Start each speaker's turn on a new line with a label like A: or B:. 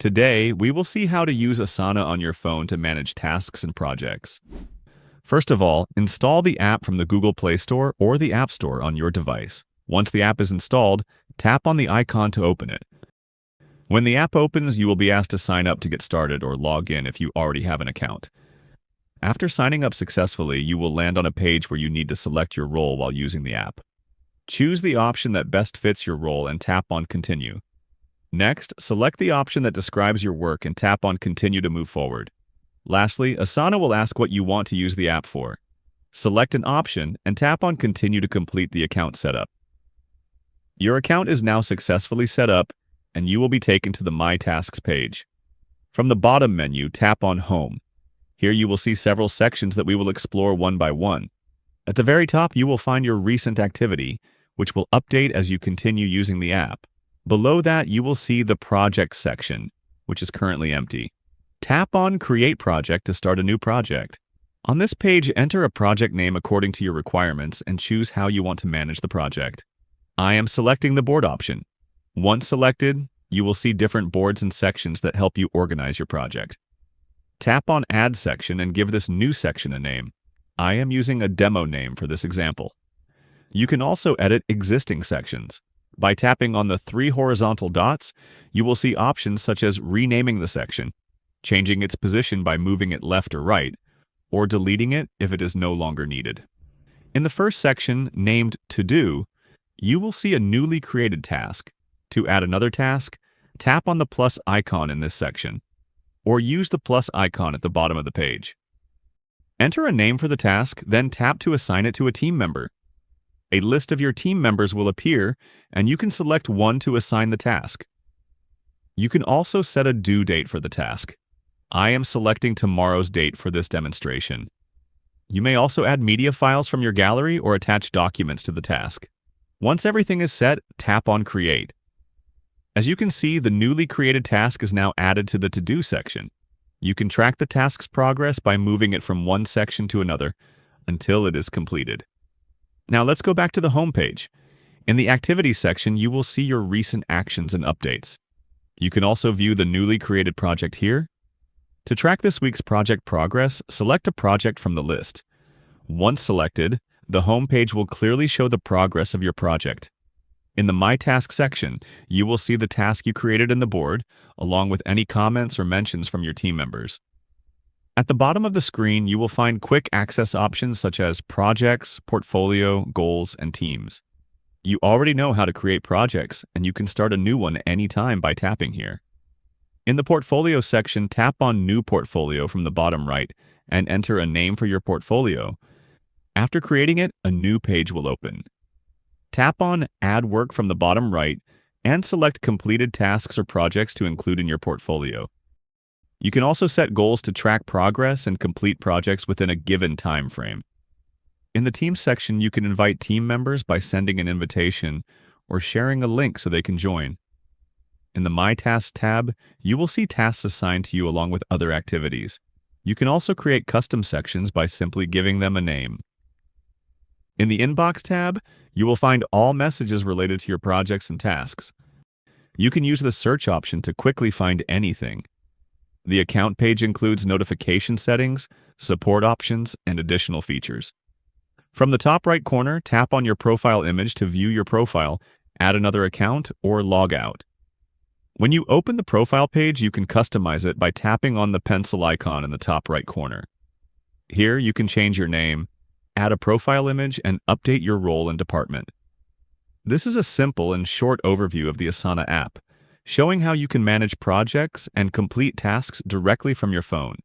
A: Today, we will see how to use Asana on your phone to manage tasks and projects. First of all, install the app from the Google Play Store or the App Store on your device. Once the app is installed, tap on the icon to open it. When the app opens, you will be asked to sign up to get started or log in if you already have an account. After signing up successfully, you will land on a page where you need to select your role while using the app. Choose the option that best fits your role and tap on Continue. Next, select the option that describes your work and tap on Continue to move forward. Lastly, Asana will ask what you want to use the app for. Select an option and tap on Continue to complete the account setup. Your account is now successfully set up, and you will be taken to the My Tasks page. From the bottom menu, tap on Home. Here you will see several sections that we will explore one by one. At the very top, you will find your recent activity, which will update as you continue using the app. Below that, you will see the Projects section, which is currently empty. Tap on Create Project to start a new project. On this page, enter a project name according to your requirements and choose how you want to manage the project. I am selecting the board option. Once selected, you will see different boards and sections that help you organize your project. Tap on Add section and give this new section a name. I am using a demo name for this example. You can also edit existing sections. By tapping on the 3 horizontal dots, you will see options such as renaming the section, changing its position by moving it left or right, or deleting it if it is no longer needed. In the first section, named To Do, you will see a newly created task. To add another task, tap on the plus icon in this section, or use the plus icon at the bottom of the page. Enter a name for the task, then tap to assign it to a team member. A list of your team members will appear, and you can select one to assign the task. You can also set a due date for the task. I am selecting tomorrow's date for this demonstration. You may also add media files from your gallery or attach documents to the task. Once everything is set, tap on Create. As you can see, the newly created task is now added to the To Do section. You can track the task's progress by moving it from one section to another until it is completed. Now let's go back to the home page. In the Activities section, you will see your recent actions and updates. You can also view the newly created project here. To track this week's project progress, select a project from the list. Once selected, the home page will clearly show the progress of your project. In the My Task section, you will see the task you created in the board, along with any comments or mentions from your team members. At the bottom of the screen, you will find quick access options such as projects, portfolio, goals, and teams. You already know how to create projects, and you can start a new one anytime by tapping here. In the portfolio section, tap on New Portfolio from the bottom right and enter a name for your portfolio. After creating it, a new page will open. Tap on Add Work from the bottom right and select completed tasks or projects to include in your portfolio. You can also set goals to track progress and complete projects within a given time frame. In the Teams section, you can invite team members by sending an invitation or sharing a link so they can join. In the My Tasks tab, you will see tasks assigned to you along with other activities. You can also create custom sections by simply giving them a name. In the Inbox tab, you will find all messages related to your projects and tasks. You can use the search option to quickly find anything. The account page includes notification settings, support options, and additional features. From the top right corner, tap on your profile image to view your profile, add another account, or log out. When you open the profile page, you can customize it by tapping on the pencil icon in the top right corner. Here, you can change your name, add a profile image, and update your role and department. This is a simple and short overview of the Asana app, showing how you can manage projects and complete tasks directly from your phone.